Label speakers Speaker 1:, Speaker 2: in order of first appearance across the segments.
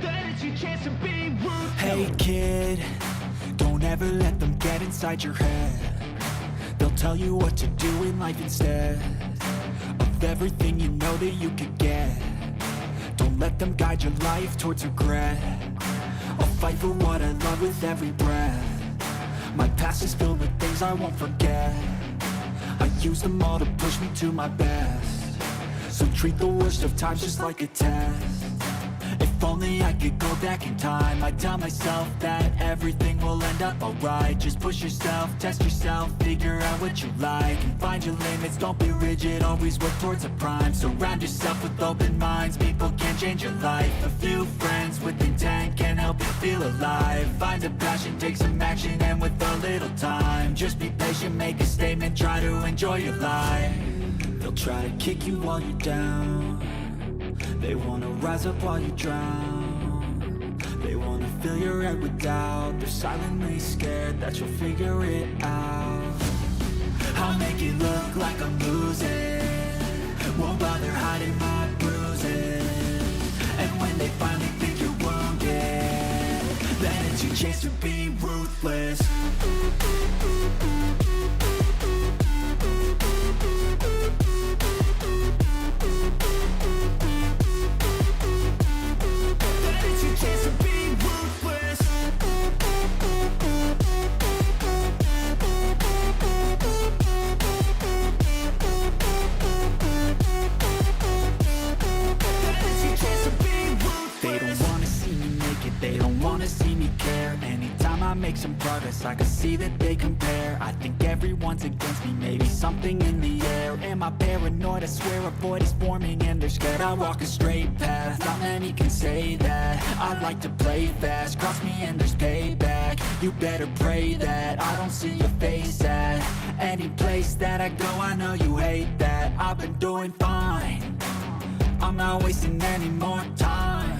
Speaker 1: Then it's your chance to be ruthless.
Speaker 2: Hey kid, don't ever let them get inside your head. They'll tell you what to do in life instead of everything you know that you could get. Don't let them guide your life towards regret. I'll fight for what I love with every breath. My past is filled with things I won't forget. I use them all to push me to my best. So treat the worst of times just like a test. If only I could go back in time, I'd tell myself that everything will end up alright. Just push yourself, test yourself, figure out what you like, and find your limits, don't be rigid, always work towards a prime. Surround yourself with open minds, people can change your life. A few friends with intent can help you feel alive. Find a passion, take some action, and with a little time, just be patient, make a statement, try to enjoy your life. They'll try to kick you while you're down. They wanna rise up while you drown. They wanna fill your head with doubt. They're silently scared that you'll figure it out. I'll make it look like I'm losing. Won't bother hiding my bruises. And when they finally think you're wounded, then it's your chance to be ruthless. They don't wanna see me care. Anytime I make some progress, I can see that they compare. I think everyone's against me, maybe something in the air. Am I paranoid? I swear a void is forming and they're scared. I walk a straight path, not many can say that. I like to play fast, cross me and there's payback. You better pray that I don't see your face at any place that I go. I know you hate that. I've been doing fine, I'm not wasting any more time.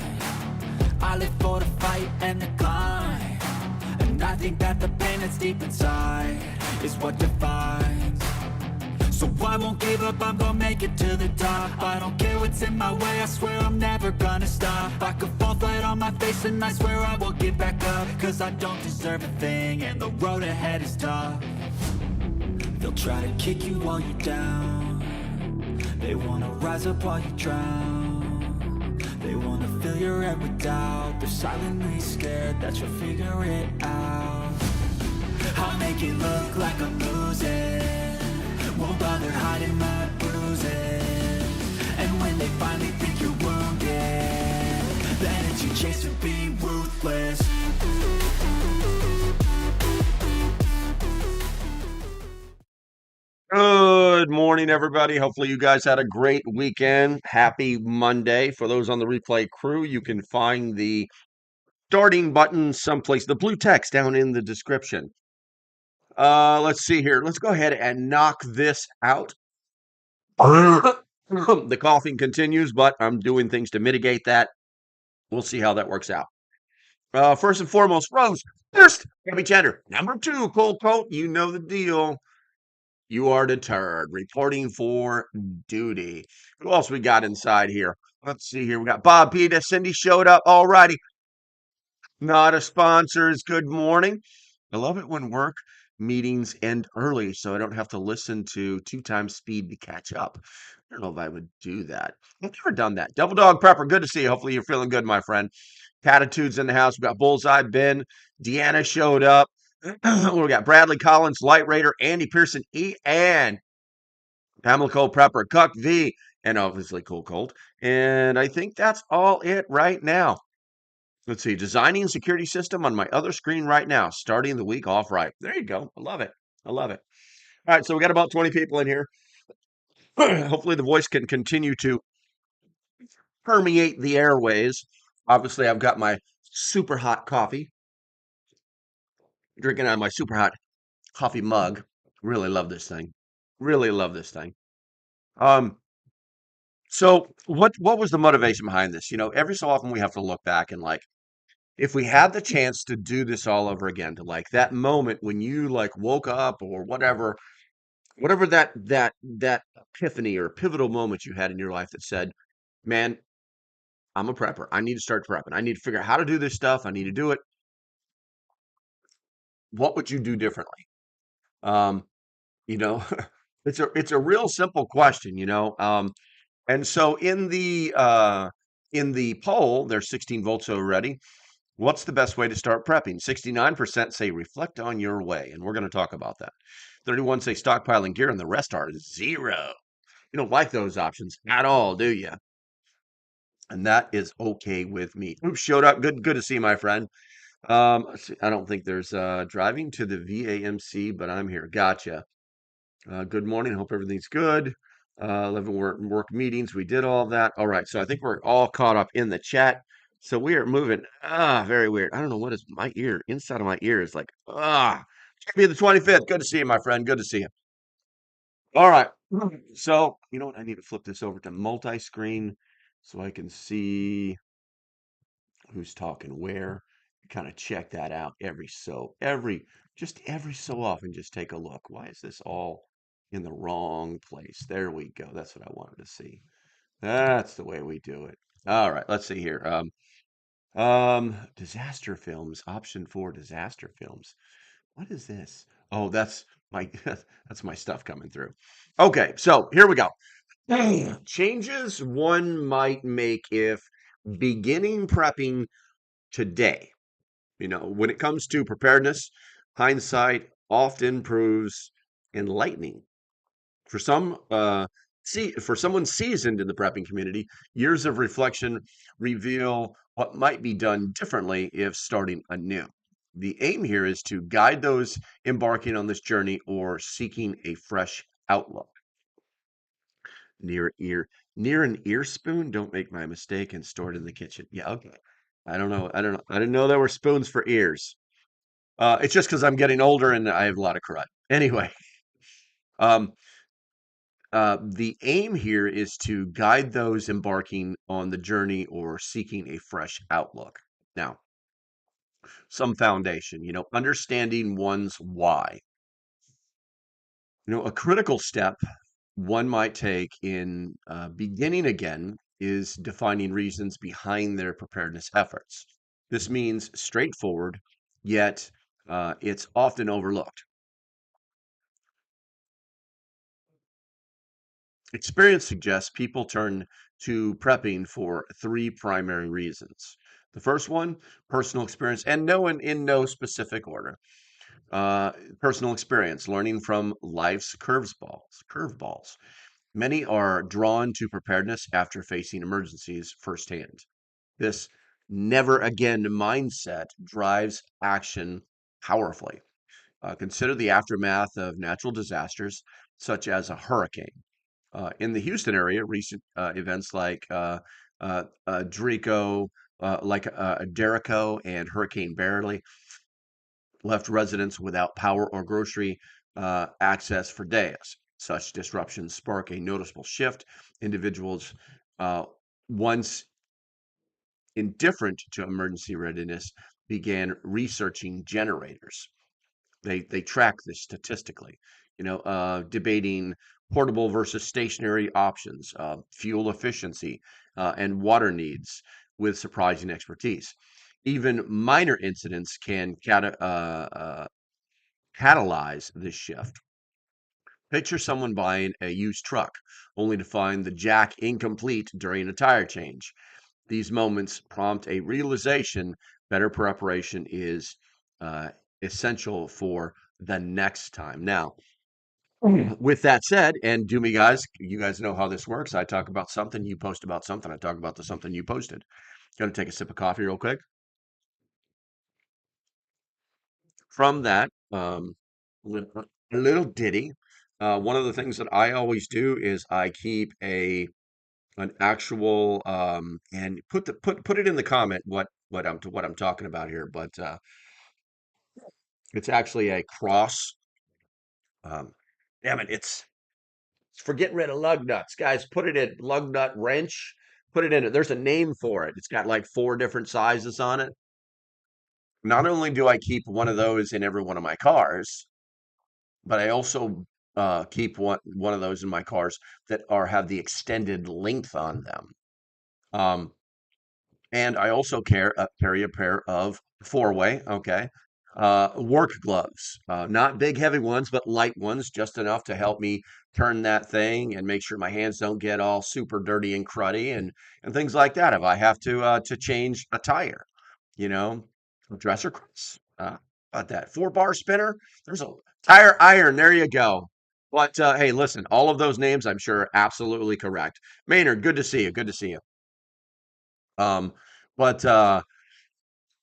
Speaker 2: I live for the fight and the climb, and I think that the pain that's deep inside is what defines. So I won't give up, I'm gonna make it to the top. I don't care what's in my way, I swear I'm never gonna stop. I could fall flat on my face and I swear I will get back up, cause I don't deserve a thing and the road ahead is tough. They'll try to kick you while you're down. They wanna rise up while you drown. They wanna fill your head with doubt. They're silently scared that you'll figure it out. I'll make it look like I'm losing. Won't bother hiding my bruises. And when they finally think you're wounded, then it's your chance to be ruthless.
Speaker 3: Good morning, everybody. Hopefully you guys had a great weekend. Happy Monday. For those on the replay crew, you can find the starting button someplace, the blue text down in the description. Let's see here. Let's go ahead and knock this out. The coughing continues, but I'm doing things to mitigate that. We'll see how that works out. First and foremost, Rose, first, heavy tender. Number 2, cold coat. You know the deal. You are deterred. Reporting for duty. Who else we got inside here? Let's see here. We got Bob Peta. Cindy showed up. All righty. Not a sponsors. Good morning. I love it when work meetings end early so I don't have to listen to 2 times speed to catch up. I don't know if I would do that. I've never done that. Double Dog Prepper. Good to see you. Hopefully you're feeling good, my friend. Attitudes in the house. We got Bullseye. Ben. Deanna showed up. We got Bradley Collins, Light Raider, Andy Pearson, E, and Pamela Cole Prepper, Cuck V, and obviously Cool Cold. And I think that's all it right now. Let's see, designing a security system on my other screen right now, starting the week off right. There you go. I love it. I love it. All right, so we got about 20 people in here. Hopefully the voice can continue to permeate the airways. Obviously, I've got my super hot coffee. Drinking out of my super hot coffee mug. Really love this thing. Really love this thing. So what was the motivation behind this? Every so often we have to look back and if we had the chance to do this all over again, to that moment when you woke up or whatever that epiphany or pivotal moment you had in your life that said, man, I'm a prepper. I need to start prepping. I need to figure out how to do this stuff. I need to do it. What would you do differently? Um, you know, it's a real simple question, you know. And so in the poll, there's 16 votes already. What's the best way to start prepping? 69% say reflect on your way, and we're going to talk about that. 31 say stockpiling gear, and the rest are zero. You don't like those options at all, do you? And that is okay with me. Oops, showed up. Good to see you, my friend. Let's see, I don't think there's driving to the VAMC, but I'm here. Gotcha. Good morning. Hope everything's good. 11 work meetings. We did all that. All right. So I think we're all caught up in the chat. So we are moving. Very weird. I don't know what is my ear. Inside of my ear is like, it's gonna be the 25th. Good to see you, my friend. Good to see you. All right. So you know what? I need to flip this over to multi-screen so I can see who's talking where. Kind of check that out every so often. Just take a look. Why is this all in the wrong place? There we go. That's what I wanted to see. That's the way we do it. All right, let's see here. Disaster films. Option 4, disaster films. What is this? Oh, that's my that's my stuff coming through. Okay, so here we go. Changes one might make if beginning prepping today. You know, when it comes to preparedness, hindsight often proves enlightening. For for someone seasoned in the prepping community, years of reflection reveal what might be done differently if starting anew. The aim here is to guide those embarking on this journey or seeking a fresh outlook. Near ear, near an ear spoon. Don't make my mistake and store it in the kitchen. Yeah, okay. I don't know. I don't know. I didn't know there were spoons for ears. It's just because I'm getting older and I have a lot of crud. Anyway, um, the aim here is to guide those embarking on the journey or seeking a fresh outlook. Now, some foundation, you know, understanding one's why. You know, a critical step one might take in beginning again is defining reasons behind their preparedness efforts. This means straightforward, yet it's often overlooked. Experience suggests people turn to prepping for three primary reasons. The first one, personal experience, and in no specific order. Uh, Personal experience, learning from life's curveballs. Many are drawn to preparedness after facing emergencies firsthand. This never again mindset drives action powerfully. Consider the aftermath of natural disasters, such as a hurricane. In the Houston area, recent events like Drico, Derico, and Hurricane Barely left residents without power or grocery access for days. Such disruptions spark a noticeable shift. Individuals uh, once indifferent to emergency readiness began researching generators. They track this statistically, you know, debating portable versus stationary options, fuel efficiency, and water needs with surprising expertise. Even minor incidents can catalyze this shift. Picture someone buying a used truck only to find the jack incomplete during a tire change. These moments prompt a realization better preparation is uh, essential for the next time. Now, with that said, and do me guys, you guys know how this works. I talk about something, you post about something, I talk about the something you posted. Gonna take a sip of coffee real quick. From that, a little ditty. One of the things that I always do is I keep an actual and put it in the comment what I'm talking about here, but it's actually a cross. Um, Damn it, it's for getting rid of lug nuts, guys. Put it in lug nut wrench. Put it in it. There's a name for it. It's got like 4 different sizes on it. Not only do I keep one of those in every one of my cars, but I also keep one of those in my cars that are have the extended length on them. Um, And I also carry a pair of four-way, okay, work gloves. Not big, heavy ones, but light ones, just enough to help me turn that thing and make sure my hands don't get all super dirty and cruddy and things like that. If I have to change a tire, you know, dresser cross. About that 4-bar spinner. There's a tire iron. There you go. But hey, listen, all of those names I'm sure are absolutely correct. Maynard, good to see you. Good to see you. Um, but the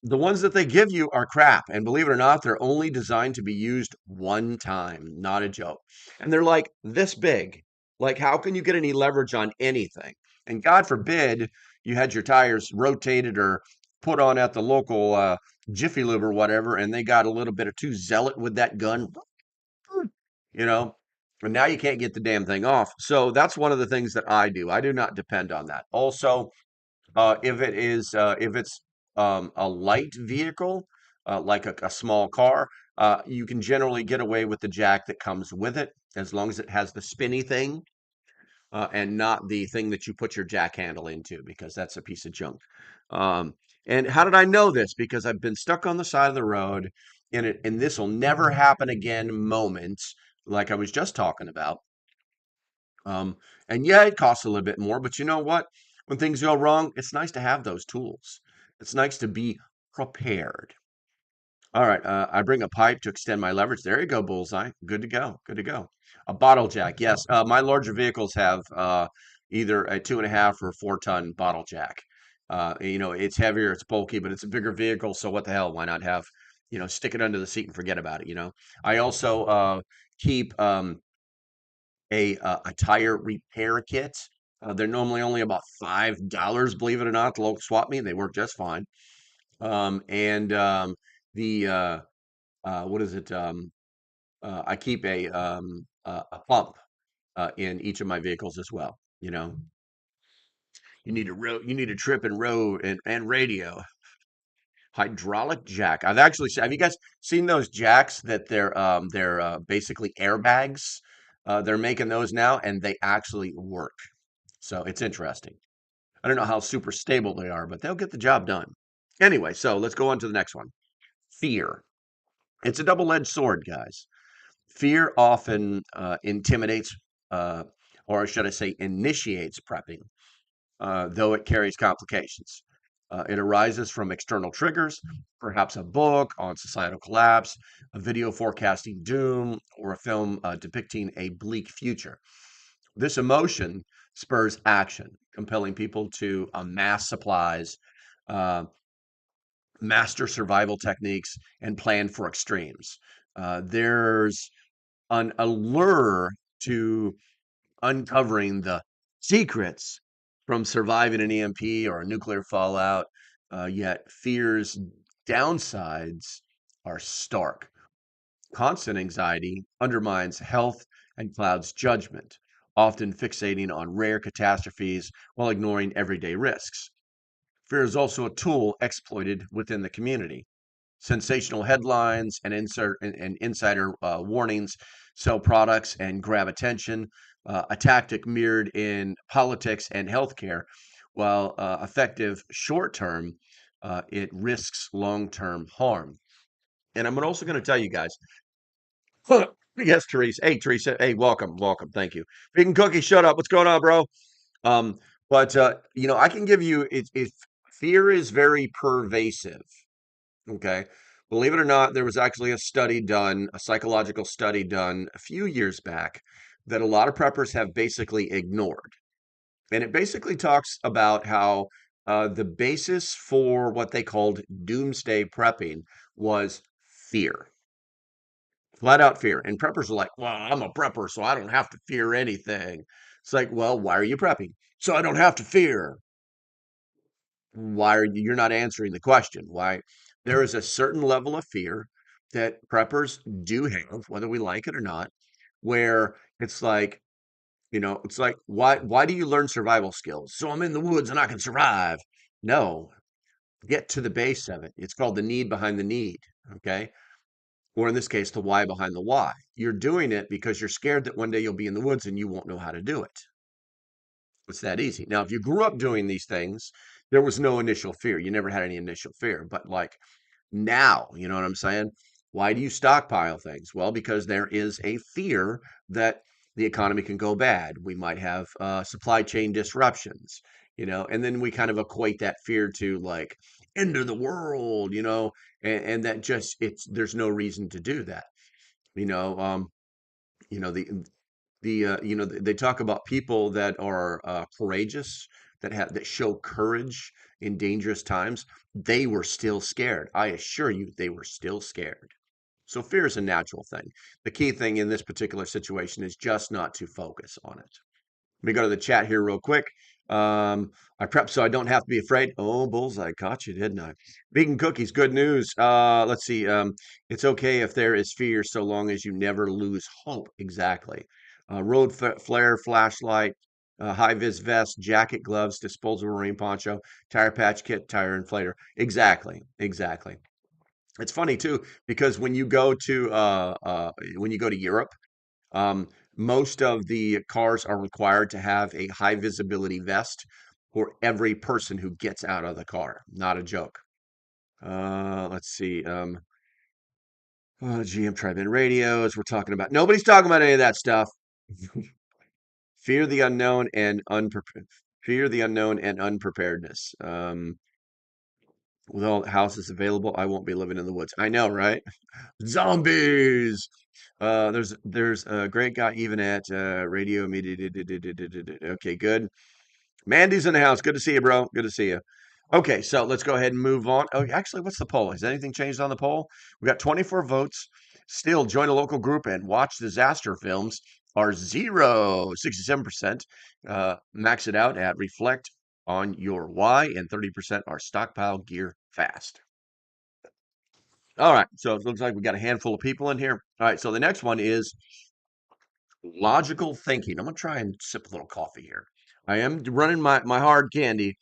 Speaker 3: ones that they give you are crap. And believe it or not, they're only designed to be used one time, not a joke. And they're like this big. Like, how can you get any leverage on anything? And God forbid you had your tires rotated or put on at the local Jiffy Lube or whatever, and they got a little bit of too zealot with that gun, you know, and now you can't get the damn thing off. So that's one of the things that I do. I do not depend on that. Also, if it's a light vehicle, like a small car, you can generally get away with the jack that comes with it as long as it has the spinny thing and not the thing that you put your jack handle into because that's a piece of junk. Um, and how did I know this? Because I've been stuck on the side of the road in it, and this will never happen again moments like I was just talking about. Um, and yeah, it costs a little bit more, but you know what? When things go wrong, it's nice to have those tools. It's nice to be prepared. All right, I bring a pipe to extend my leverage. There you go, bullseye. Good to go. Good to go. A bottle jack. Yes, my larger vehicles have either a 2.5 or 4-ton bottle jack. It's heavier, it's bulky, but it's a bigger vehicle. So what the hell? Why not have, stick it under the seat and forget about it? I also keep a tire repair kit. They're normally only about $5, believe it or not, at the local swap meet. They work just fine. And the what is it? I keep a pump in each of my vehicles as well. You need a trip and road and radio. Hydraulic jack. Have you guys seen those jacks that they're basically airbags? They're making those now and they actually work. So it's interesting. I don't know how super stable they are, but they'll get the job done. Anyway, so let's go on to the next one. Fear. It's a double-edged sword, guys. Fear often intimidates, or should I say, initiates prepping, though it carries complications. It arises from external triggers, perhaps a book on societal collapse, a video forecasting doom, or a film depicting a bleak future. This emotion spurs action, compelling people to amass supplies, uh, master survival techniques, and plan for extremes. There's an allure to uncovering the secrets from surviving an EMP or a nuclear fallout, yet fear's downsides are stark. Constant anxiety undermines health and clouds judgment, often fixating on rare catastrophes while ignoring everyday risks. Fear is also a tool exploited within the community. Sensational headlines and insider warnings sell products and grab attention, a tactic mirrored in politics and healthcare. While effective short term, it risks long term harm. And I'm also going to tell you guys. Yes, Teresa. Hey, Teresa. Hey, welcome, welcome. Thank you. Vegan Cookie, shut up. What's going on, bro? But I can give you it. Fear is very pervasive. Okay. Believe it or not, there was actually a study done, a psychological study done a few years back that a lot of preppers have basically ignored. And it basically talks about how the basis for what they called doomsday prepping was fear, flat out fear. And preppers are like, well, I'm a prepper, so I don't have to fear anything. It's like, well, why are you prepping? So I don't have to fear. Why are you're not answering the question? Why there is a certain level of fear that preppers do have, whether we like it or not, where it's like why do you learn survival skills? So I'm in the woods and I can survive. No, get to the base of it. It's called the need behind the need. Okay. Or in this case, the why behind the why. You're doing it because you're scared that one day you'll be in the woods and you won't know how to do it. It's that easy. Now, if you grew up doing these things, there was no initial fear. You never had any initial fear. But like now, you know what I'm saying? Why do you stockpile things? Well, because there is a fear that the economy can go bad. We might have supply chain disruptions, and then we kind of equate that fear to like end of the world, and that just there's no reason to do that. You know, um, you know they talk about people that are courageous, that show courage in dangerous times. They were still scared. I assure you, they were still scared. So fear is a natural thing. The key thing in this particular situation is just not to focus on it. Let me go to the chat here real quick. I prep so I don't have to be afraid. Oh, bullseye, caught you, didn't I? Vegan cookies, good news. Let's see. It's okay if there is fear, so long as you never lose hope. Exactly. Flare, flashlight, high vis vest, jacket, gloves, disposable rain poncho, tire patch kit, tire inflator. Exactly, exactly. It's funny too because when you go to Europe, um, most of the cars are required to have a high visibility vest for every person who gets out of the car. Not a joke. Let's see. GM Drive-In radios. We're talking about. Nobody's talking about any of that stuff. Fear the unknown and unprepared. Fear the unknown and unpreparedness. With all houses available, I won't be living in the woods. I know, right? Zombies. There's a great guy even at radio media. Okay, good. Mandy's in the house. Good to see you, bro. Good to see you. Okay, so let's go ahead and move on. Oh, actually, what's the poll? Has anything changed on the poll? We got 24 votes. Still, join a local group and watch disaster films are 67%. Max it out at reflect on your why, and 30% are stockpile gear fast. All right, so it looks like we got a handful of people in here. All right, so the next one is logical thinking. I'm gonna try and sip a little coffee here. I am running my hard candy.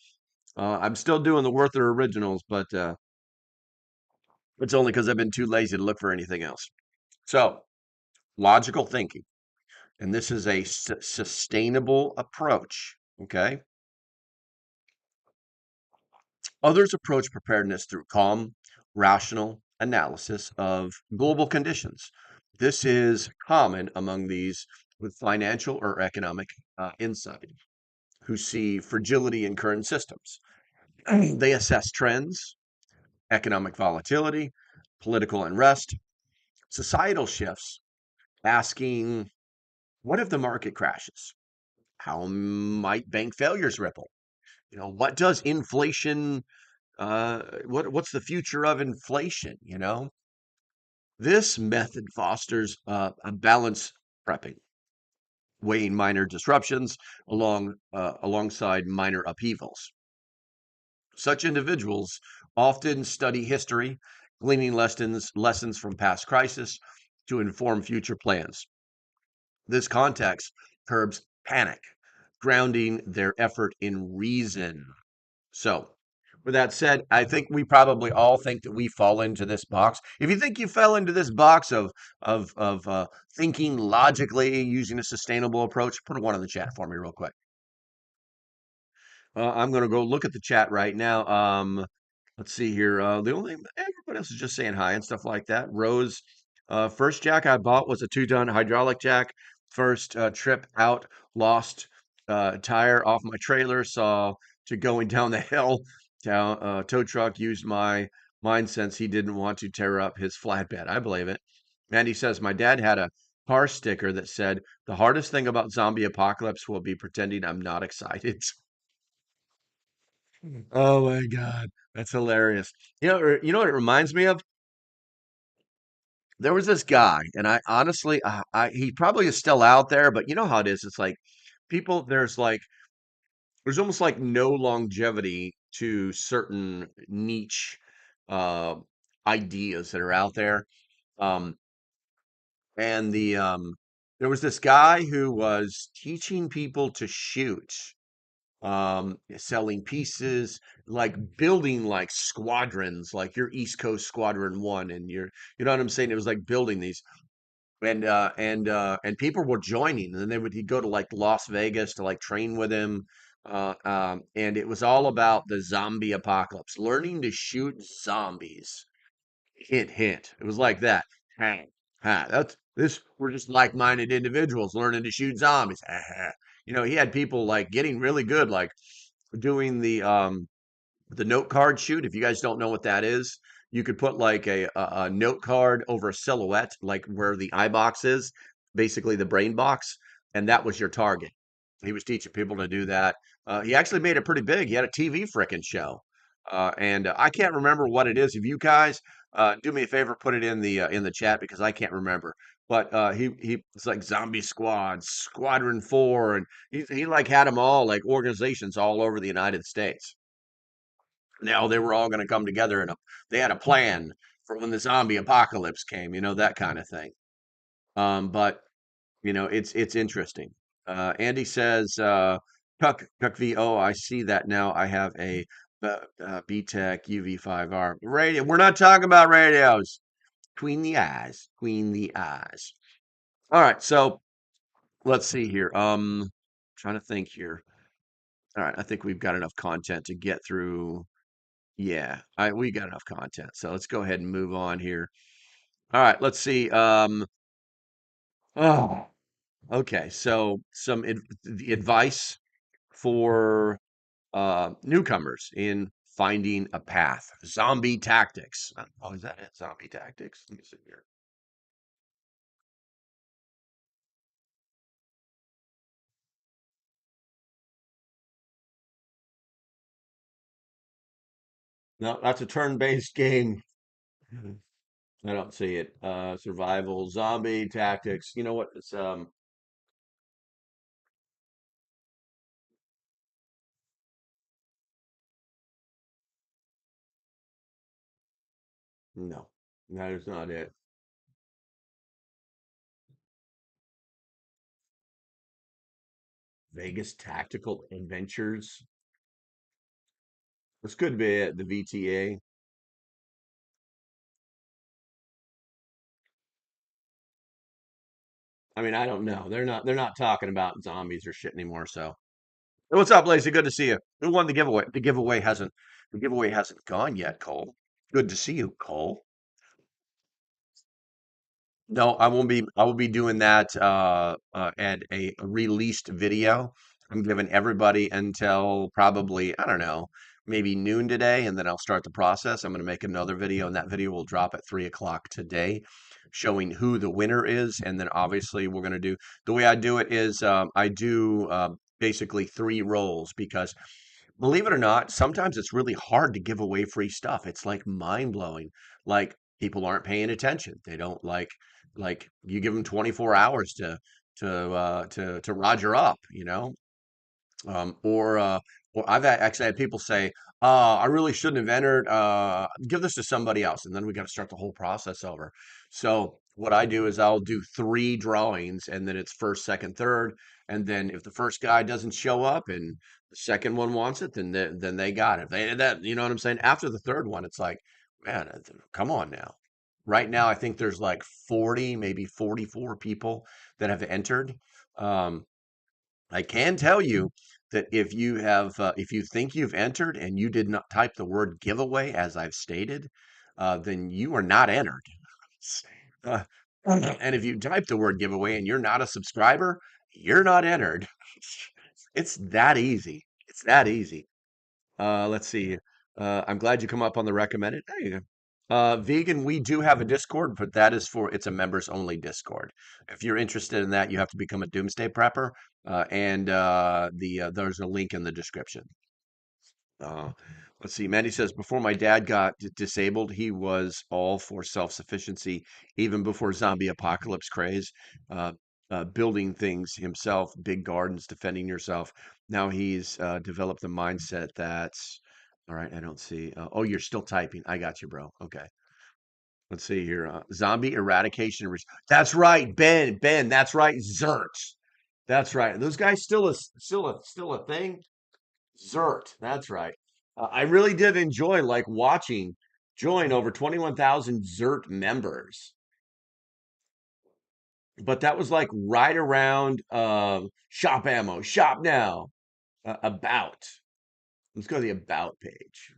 Speaker 3: I'm still doing the Werther originals, but it's only because I've been too lazy to look for anything else. So, logical thinking, and this is a sustainable approach. Okay, others approach preparedness through calm, rational analysis of global conditions. This is common among these with financial or economic insight who see fragility in current systems. They assess trends, economic volatility, political unrest, societal shifts, asking, what if the market crashes? How might bank failures ripple? What does inflation, what's the future of inflation? This method fosters a balanced prepping, weighing minor disruptions alongside minor upheavals. Such individuals often study history, gleaning lessons from past crises to inform future plans. This context curbs panic, grounding their effort in reason. So, with that said, I think we probably all think that we fall into this box. If you think you fell into this box of thinking logically using a sustainable approach, put a one in the chat for me real quick. I'm gonna go look at the chat right now. Let's see here. The only everybody else is just saying hi and stuff like that. Rose, first jack I bought was a 2-ton hydraulic jack. First trip out, lost tire off my trailer. Saw to going down the hill. Tow truck used mine since he didn't want to tear up his flatbed. I believe it. And he says my dad had a car sticker that said, "The hardest thing about zombie apocalypse will be pretending I'm not excited." Oh my God, that's hilarious. You know what it reminds me of? There was this guy, and I honestly, he probably is still out there, but you know how it is. It's like people, there's almost like no longevity to certain niche uh, ideas that are out there. Um, and there was this guy who was teaching people to shoot, selling pieces, like building like squadrons, like your East Coast Squadron One, and you know what I'm saying? It was like building these, and people were joining, and then he'd go to like Las Vegas to like train with him. and it was all about the zombie apocalypse, learning to shoot zombies. Hint, hint. It was like that. Ha, ha. That's this. We're just like-minded individuals learning to shoot zombies. Ha, ha. He had people like getting really good, like doing the note card shoot. If you guys don't know what that is, you could put like a note card over a silhouette, like where the eye box is, basically the brain box, and that was your target. He was teaching people to do that. He actually made it pretty big. He had a TV frickin' show, and I can't remember what it is. If you guys do me a favor, put it in the chat because I can't remember. But he was like Zombie Squad, Squadron 4, and he like had them all like organizations all over the United States. Now they were all going to come together and they had a plan for when the zombie apocalypse came, that kind of thing. But it's interesting. Andy says, Cuck VO, I see that now. I have a BTEC UV5R radio. We're not talking about radios. Queen the eyes, queen the eyes. All right, so let's see here. Trying to think here. All right, I think we've got enough content to get through. Yeah, we got enough content. So let's go ahead and move on here. All right, let's see. Oh, okay. So the advice for newcomers in finding a path. Zombie tactics. Oh, is that it? Zombie tactics. Let me see here. No, that's a turn-based game. I don't see it. Survival, zombie tactics. You know what? It's no, that is not it. Vegas Tactical Adventures. This could be it, the VTA. I mean, I don't know. They're not talking about zombies or shit anymore. So, hey, what's up, Lacey? Good to see you. Who won the giveaway? The giveaway hasn't gone yet, Cole. Good to see you, Cole. No, I won't be. I will be doing that at a released video. I'm giving everybody until probably, I don't know, maybe noon today, and then I'll start the process. I'm going to make another video, and that video will drop at 3 o'clock today, showing who the winner is. And then obviously we're going to do the way I do it is I do basically three roles because believe it or not, sometimes it's really hard to give away free stuff. It's like mind blowing. Like people aren't paying attention. They don't like you give them 24 hours to Roger up, or I've actually had people say, I really shouldn't have entered. Give this to somebody else, and then we got to start the whole process over. So what I do is I'll do three drawings, and then it's first, second, third, and then if the first guy doesn't show up and the second one wants it, then they got it. You know what I'm saying? After the third one, it's like, man, come on now. Right now, I think there's like 40, maybe 44 people that have entered. Um, I can tell you that if you think you've entered and you did not type the word giveaway as I've stated, then you are not entered. Uh, and if you type the word giveaway and you're not a subscriber, you're not entered. It's that easy. It's that easy. Let's see. I'm glad you come up on the recommended. There you go. Vegan, we do have a Discord, but it's a members only Discord. If you're interested in that, you have to become a Doomsday Prepper, and there's a link in the description. Uh, let's see. Mandy says, before my dad got disabled, he was all for self-sufficiency, even before zombie apocalypse craze, uh, building things himself, big gardens, defending yourself. Now he's developed the mindset that's, all right, I don't see. Oh, you're still typing. I got you, bro. Okay. Let's see here. Zombie eradication. That's right, Ben. Ben. That's right. Zert. That's right. Those guys still a thing. Zert. That's right. I really did enjoy like watching join over 21,000 Zert members, but that was like right around shop ammo, shop now. About. Let's go to the about page.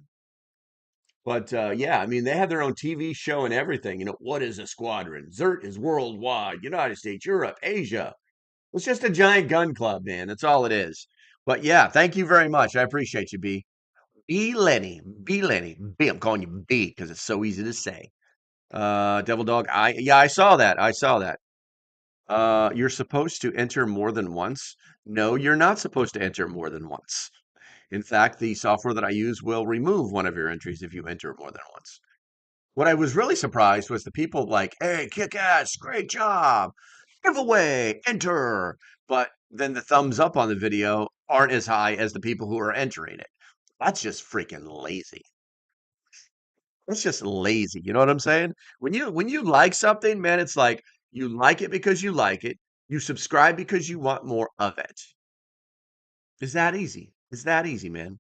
Speaker 3: But yeah, I mean, they had their own TV show and everything. What is a squadron? Zert is worldwide, United States, Europe, Asia. It's just a giant gun club, man. That's all it is. But yeah, thank you very much. I appreciate you, B. B Lenny. B Lenny. B. I'm calling you B because it's so easy to say. Devil Dog. I saw that. I saw that. You're supposed to enter more than once. No, you're not supposed to enter more than once. In fact, the software that I use will remove one of your entries if you enter more than once. What I was really surprised was the people like, hey, kick ass, great job, giveaway, enter. But then the thumbs up on the video aren't as high as the people who are entering it. That's just freaking lazy. That's just lazy. You know what I'm saying? When you like something, man, it's like you like it because you like it. You subscribe because you want more of it. It's that easy. It's that easy, man.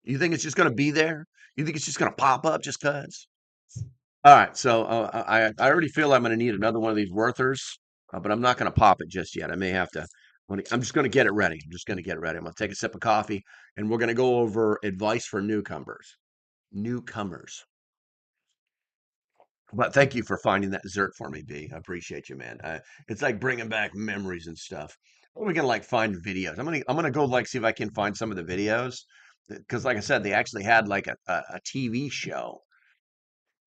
Speaker 3: You think it's just gonna be there? You think it's just gonna pop up just cause? All right, so I already feel I'm gonna need another one of these Werthers, but I'm not gonna pop it just yet. I may have to. I'm just gonna get it ready. I'm just gonna get it ready. I'm gonna take a sip of coffee, and we're gonna go over advice for newcomers. Newcomers. But thank you for finding that dessert for me, B. I appreciate you, man. It's like bringing back memories and stuff. What are we gonna like find videos? I'm gonna go like see if I can find some of the videos because, like I said, they actually had like a TV show.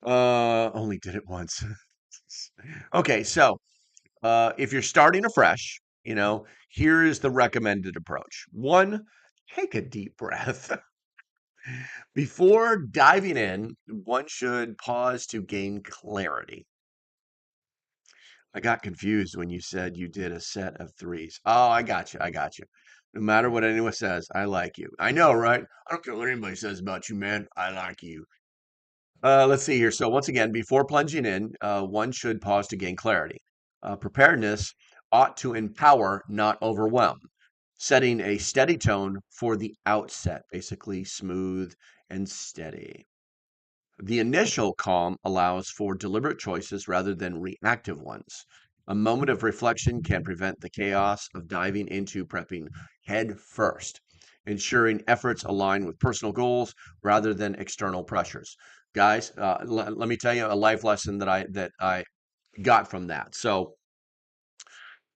Speaker 3: Only did it once. Okay, so if you're starting afresh, here is the recommended approach. One, take a deep breath. Before diving in, one should pause to gain clarity. I got confused when you said you did a set of threes. Oh, I got you. I got you. No matter what anyone says, I like you. I know, right? I don't care what anybody says about you, man. I like you. Let's see here. So once again, before plunging in, one should pause to gain clarity. Preparedness ought to empower, not overwhelm, setting a steady tone for the outset, basically smooth and steady. The initial calm allows for deliberate choices rather than reactive ones. A moment of reflection can prevent the chaos of diving into prepping head first, ensuring efforts align with personal goals rather than external pressures. Guys, let me tell you a life lesson that I got from that. So,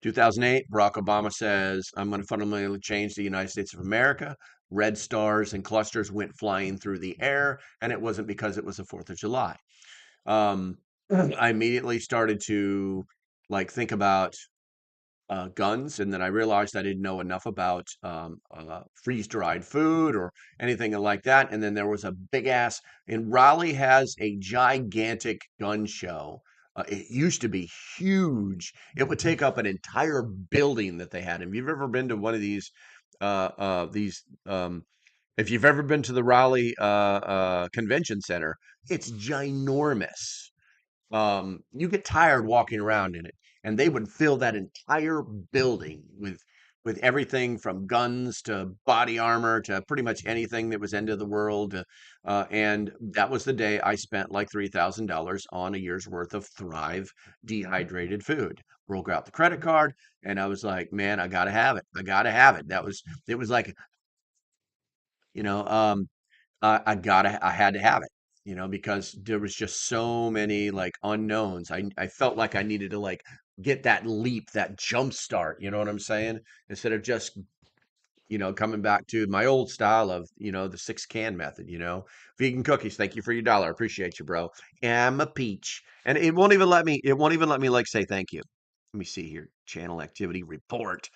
Speaker 3: 2008, Barack Obama says, I'm going to fundamentally change the United States of America. Red stars and clusters went flying through the air, and it wasn't because it was the 4th of July. Um, I immediately started to like think about guns, and then I realized I didn't know enough about freeze-dried food or anything like that. And then there was a big ass, and Raleigh has a gigantic gun show. It used to be huge. It would take up an entire building that they had. If you've ever been to one of if you've ever been to the Raleigh Convention Center, it's ginormous. You get tired walking around in it, and they would fill that entire building with everything from guns to body armor to pretty much anything that was end of the world. And that was the day I spent like $3,000 on a year's worth of Thrive dehydrated food. Broke out the credit card, and I was like, man, I gotta have it. I gotta have it. It was like, you know, um, I had to have it, because there was just so many like unknowns. I felt like I needed to like get that leap, that jump start, you know what I'm saying? Instead of just, coming back to my old style of, the 6 can method, Vegan cookies, thank you for your dollar. Appreciate you, bro. I'm a peach. And it won't even let me like say thank you. Let me see here. Channel activity report.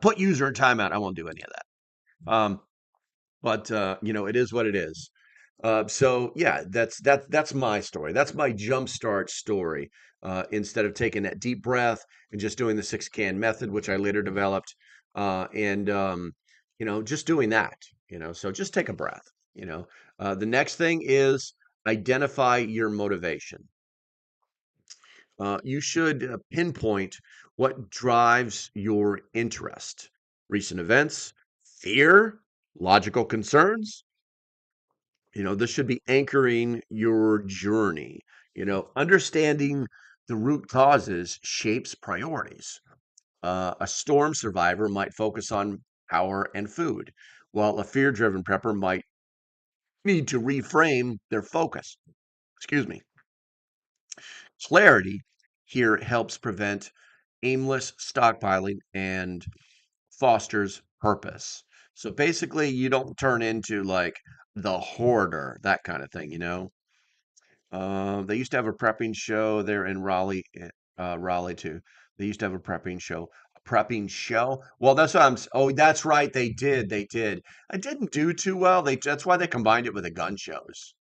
Speaker 3: Put user in timeout. I won't do any of that. But it is what it is. So yeah, that's my story. That's my jumpstart story. Instead of taking that deep breath and just doing the 6 can method, which I later developed, and just doing that. So just take a breath. The next thing is identify your motivation. You should pinpoint what drives your interest. Recent events, fear, logical concerns. This should be anchoring your journey. Understanding the root causes shapes priorities. A storm survivor might focus on power, and food, while a fear-driven prepper might need to reframe their focus. Excuse me. Clarity here helps prevent aimless stockpiling and fosters purpose. So basically, you don't turn into like the hoarder, that kind of thing, you know? They used to have a prepping show there in Raleigh, Raleigh too. They used to have a prepping show. A prepping show? Well, that's what oh, that's right. They did. They did. It didn't do too well. That's why they combined it with the gun shows.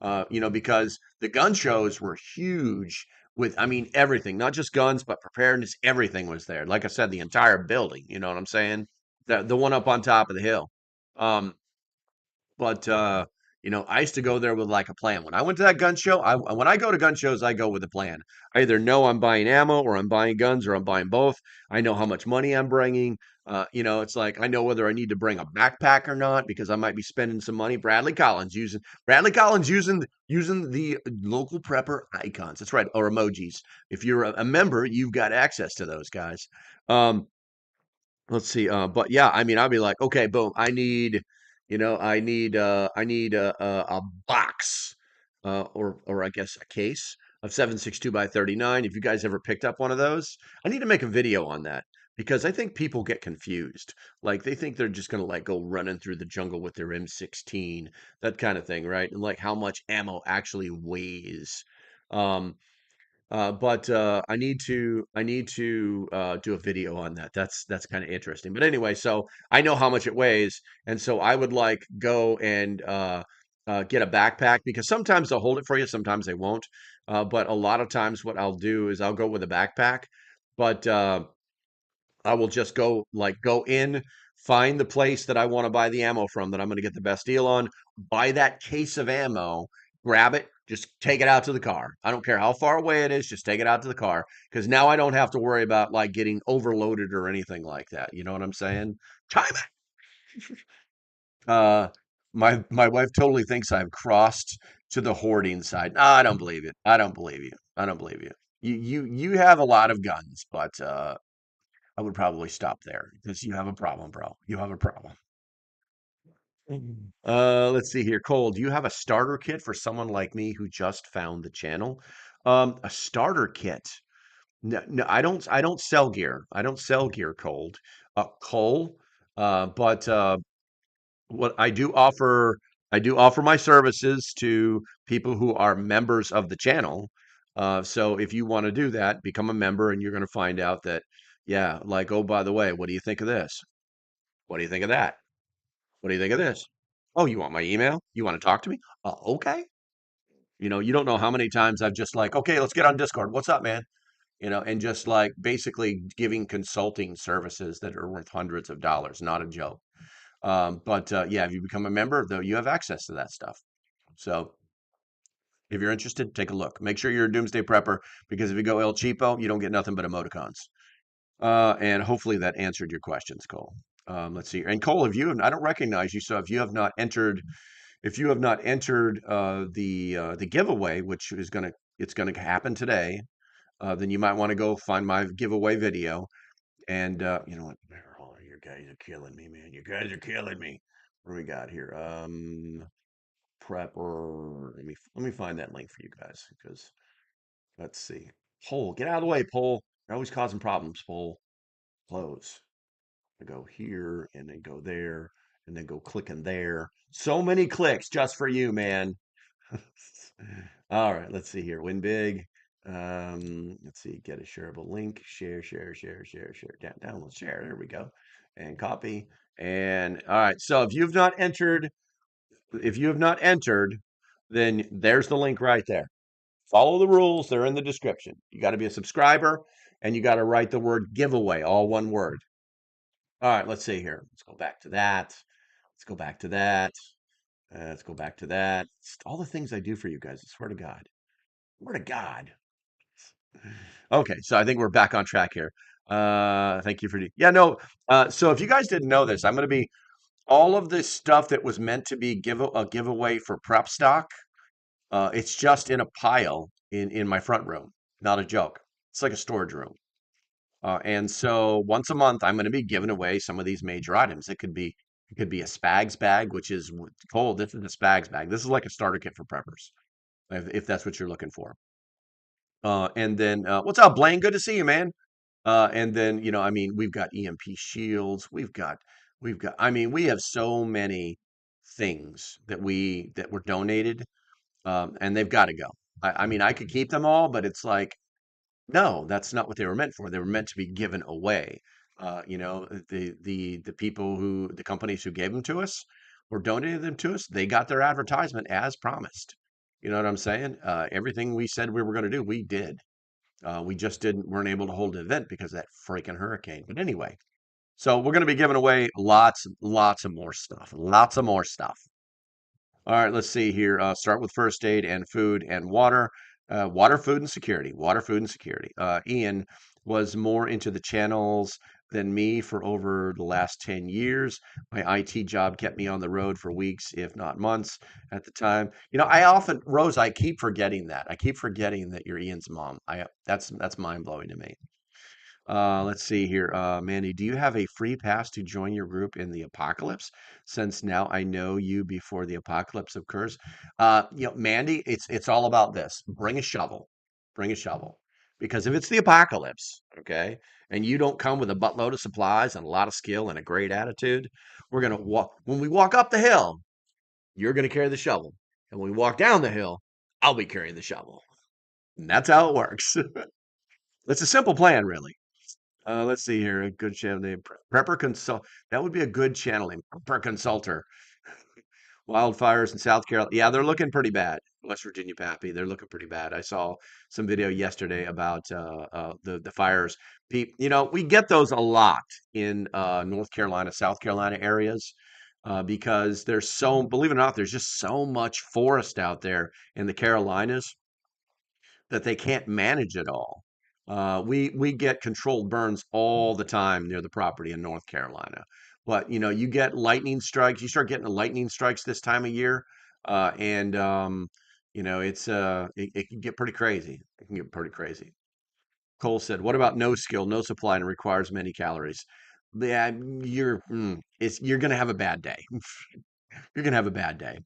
Speaker 3: Because the gun shows were huge with, I mean, everything, not just guns, but preparedness. Everything was there. Like I said, the entire building. You know what I'm saying? The one up on top of the hill. Um, but I used to go there with like a plan. When I went to that gun show, when I go to gun shows, I go with a plan. I either know I'm buying ammo or I'm buying guns or I'm buying both. I know how much money I'm bringing. It's like I know whether I need to bring a backpack or not because I might be spending some money. Bradley Collins using the local prepper icons. That's right, or emojis. If you're a member, you've got access to those guys. Um, Let's see. But yeah, I mean, I'll be like, okay, boom. I need a box, or I guess a case of 7.62 by 39. If you guys ever picked up one of those, I need to make a video on that because I think people get confused. Like they think they're just gonna like go running through the jungle with their M16, that kind of thing, right? And like how much ammo actually weighs. Um, but I need to do a video on that. That's kind of interesting. But anyway, so I know how much it weighs, and so I would like go and get a backpack because sometimes they'll hold it for you, sometimes they won't. But a lot of times, what I'll do is I'll go with a backpack. But I will just go in, find the place that I want to buy the ammo from that I'm going to get the best deal on, buy that case of ammo, grab it, just take it out to the car. I don't care how far away it is, just take it out to the car because now I don't have to worry about like getting overloaded or anything like that. You know what I'm saying? Time it. Uh, my wife totally thinks I've crossed to the hoarding side. No, I don't believe it. I don't believe you. I don't believe you. You have a lot of guns, but I would probably stop there because you have a problem, bro. You have a problem. Let's see here. Cole, do you have a starter kit for someone like me who just found the channel? A starter kit. No, no, I don't sell gear. I don't sell gear, Cold. Cole. But what I do offer my services to people who are members of the channel. So if you want to do that, become a member, and you're going to find out that, yeah, like, oh, by the way, what do you think of this? What do you think of that? What do you think of this? Oh, you want my email? You want to talk to me? Okay. You don't know how many times I've just like, okay, let's get on Discord. What's up, man? And just like basically giving consulting services that are worth hundreds of dollars, not a joke. But yeah, if you become a member, though, you have access to that stuff. So if you're interested, take a look. Make sure you're a Doomsday Prepper because if you go El Cheapo, you don't get nothing but emoticons. And hopefully that answered your questions, Cole. Let's see. And Cole, I don't recognize you, so if you have not entered the giveaway, which it's gonna happen today, then you might want to go find my giveaway video. And you know what? Hold on, you guys are killing me, man. You guys are killing me. What do we got here? Prepper. Let me find that link for you guys because let's see. Poll, get out of the way, poll. You're always causing problems, poll. Close. I go here and then go there and then go clicking there. So many clicks just for you, man. All right, let's see here. Win big. Let's see. Get a shareable link. Share, share, share, share, share. Download, share. There we go. And copy. And all right. So if you have not entered, then there's the link right there. Follow the rules. They're in the description. You got to be a subscriber and you got to write the word giveaway, all one word. All right, let's see here. Let's go back to that. Let's go back to that. Let's go back to that. It's all the things I do for you guys. I swear to God. Swear to God. Okay, so I think we're back on track here. Thank you for yeah, no. So if you guys didn't know this, I'm going to be all of this stuff that was meant to be a giveaway for prep stock. It's just in a pile in my front room. Not a joke. It's like a storage room. And so once a month, I'm going to be giving away some of these major items. It could be a Spags bag, which is Cole. This is a Spags bag. This is like a starter kit for preppers, if that's what you're looking for. And then what's up, Blaine? Good to see you, man. And then I mean, we've got EMP shields. We've got. I mean, we have so many things that were donated, and they've got to go. I mean, I could keep them all, but it's like no, that's not what they were meant for. They were meant to be given away. The people the companies who gave them to us or donated them to us, they got their advertisement as promised. You know what I'm saying? Everything we said we were going to do, we did. We just weren't able to hold an event because of that freaking hurricane. But anyway, so we're going to be giving away lots of more stuff, lots of more stuff. All right, let's see here. Start with first aid and food and water. Water, food, and security. Water, food, and security. Ian was more into the channels than me for over the last 10 years. My IT job kept me on the road for weeks, if not months at the time. Rose, I keep forgetting that. I keep forgetting that you're Ian's mom. That's mind blowing to me. Let's see here. Mandy, do you have a free pass to join your group in the apocalypse? Since now I know you before the apocalypse occurs. Mandy, it's all about this. Bring a shovel. Bring a shovel. Because if it's the apocalypse, okay, and you don't come with a buttload of supplies and a lot of skill and a great attitude, we're gonna walk when we walk up the hill, you're gonna carry the shovel. And when we walk down the hill, I'll be carrying the shovel. And that's how it works. It's a simple plan, really. Let's see here. A good channel name. Prepper Consult. That would be a good channel name. Prepper Consulter. Wildfires in South Carolina. Yeah, they're looking pretty bad. West Virginia, Pappy. They're looking pretty bad. I saw some video yesterday about the fires. We get those a lot in North Carolina, South Carolina areas because believe it or not, there's just so much forest out there in the Carolinas that they can't manage it all. We get controlled burns all the time near the property in North Carolina. But you get lightning strikes. You start getting the lightning strikes this time of year, and it can get pretty crazy. It can get pretty crazy. Cole said, "What about no skill, no supply, and requires many calories?" Yeah, you're gonna have a bad day. You're gonna have a bad day.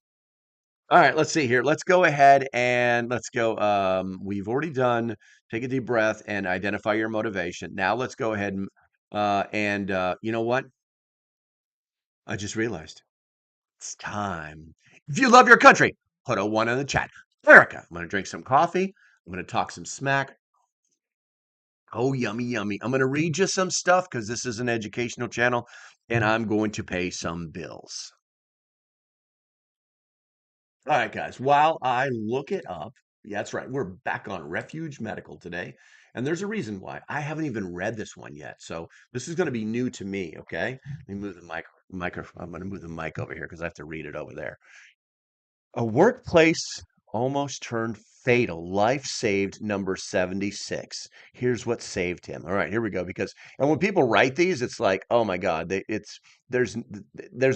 Speaker 3: All right, let's see here. Let's go ahead and let's go. We've already done take a deep breath and identify your motivation. Now let's go ahead and you know what? I just realized it's time. If you love your country, put a one in the chat. America, I'm going to drink some coffee. I'm going to talk some smack. Oh, yummy, yummy. I'm going to read you some stuff because this is an educational channel and I'm going to pay some bills. All right, guys, while I look it up, yeah, that's right. We're back on Refuge Medical today. And there's a reason why. I haven't even read this one yet. So this is going to be new to me, okay? Let me move the microphone. I'm going to move the mic over here because I have to read it over there. A workplace almost turned fatal. Life saved number 76. Here's what saved him. All right, here we go. And when people write these, it's like, oh my God, there's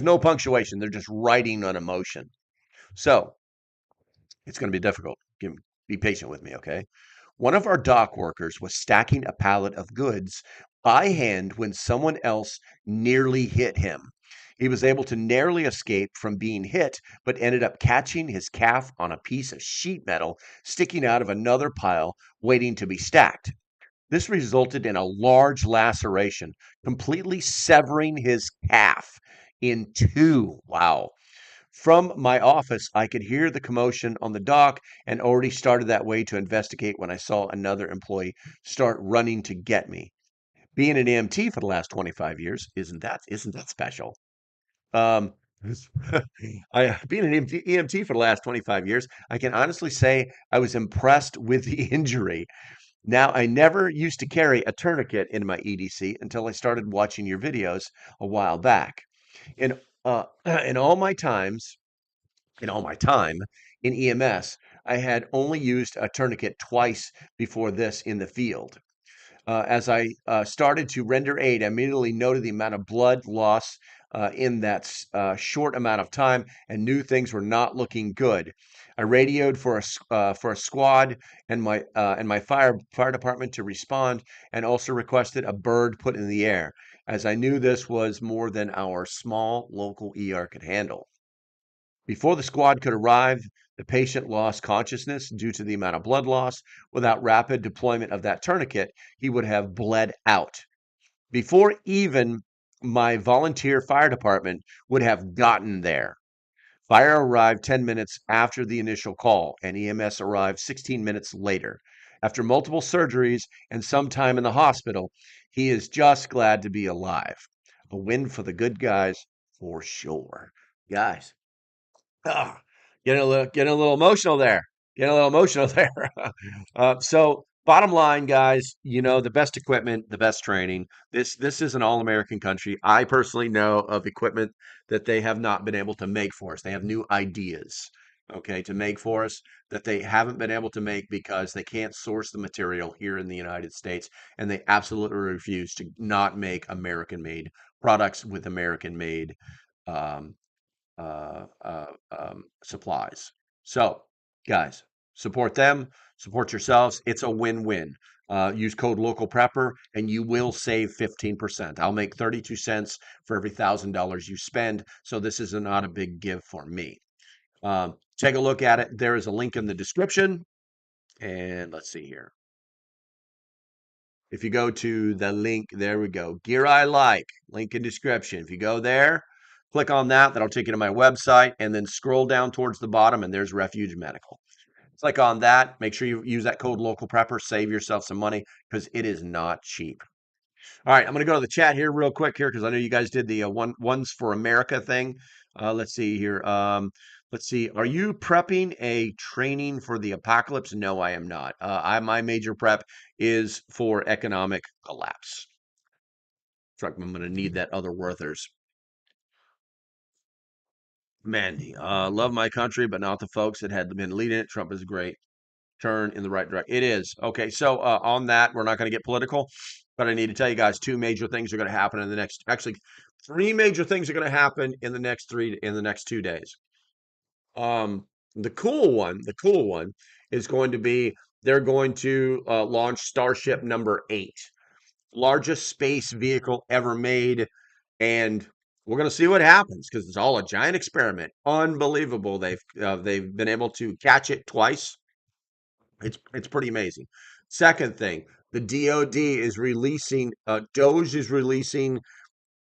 Speaker 3: no punctuation. They're just writing on emotion. So it's going to be difficult. Be patient with me, okay? One of our dock workers was stacking a pallet of goods by hand when someone else nearly hit him. He was able to narrowly escape from being hit, but ended up catching his calf on a piece of sheet metal sticking out of another pile waiting to be stacked. This resulted in a large laceration, completely severing his calf in two. Wow. From my office, I could hear the commotion on the dock and already started that way to investigate when I saw another employee start running to get me. Being an EMT for the last 25 years, isn't that special? Um, I being an EMT for the last 25 years, I can honestly say I was impressed with the injury. Now, I never used to carry a tourniquet in my EDC until I started watching your videos a while back. In uh, in all my times in all my time in EMS, I had only used a tourniquet twice before this in the field. As I started to render aid, I immediately noted the amount of blood loss in that short amount of time, and knew things were not looking good. I radioed for a squad and my fire department to respond, and also requested a bird put in the air, as I knew this was more than our small local ER could handle. Before the squad could arrive, the patient lost consciousness due to the amount of blood loss. Without rapid deployment of that tourniquet, he would have bled out. Before even my volunteer fire department would have gotten there. Fire arrived 10 minutes after the initial call, and EMS arrived 16 minutes later. After multiple surgeries and some time in the hospital, he is just glad to be alive. A win for the good guys for sure. Guys, ah, getting a little emotional there. Getting a little emotional there. So bottom line, guys, the best equipment, the best training. This is an all-American country. I personally know of equipment that they have not been able to make for us. They have new ideas, okay, to make for us that they haven't been able to make because they can't source the material here in the United States, and they absolutely refuse to not make American-made products with American-made um, supplies. So, guys, support them, support yourselves. It's a win-win. Use code local prepper and you will save 15%. I'll make 32 cents for every $1,000 you spend. So this is not a big give for me. Take a look at it. There is a link in the description. And let's see here. If you go to the link, there we go. Gear I like, link in description. If you go there, click on that. That'll take you to my website, and then scroll down towards the bottom, and there's Refuge Medical. Click on that. Make sure you use that code Local Prepper. Save yourself some money because it is not cheap. All right, I'm going to go to the chat here real quick here because I know you guys did the ones for America thing. Let's see here. Let's see. Are you prepping a training for the apocalypse? No, I am not. My major prep is for economic collapse. Truck, I'm going to need that other Werther's. Mandy, love my country, but not the folks that had been leading it. Trump is great. Turn in the right direction. It is. Okay, so on that, we're not going to get political, but I need to tell you guys two major things are going to happen in the next, actually, three major things are going to happen in the next 2 days. The cool one is going to be they're going to launch Starship number 8, largest space vehicle ever made, and we're going to see what happens because it's all a giant experiment. Unbelievable. They've been able to catch it twice. It's pretty amazing. Second thing, the DoD is releasing Doge is releasing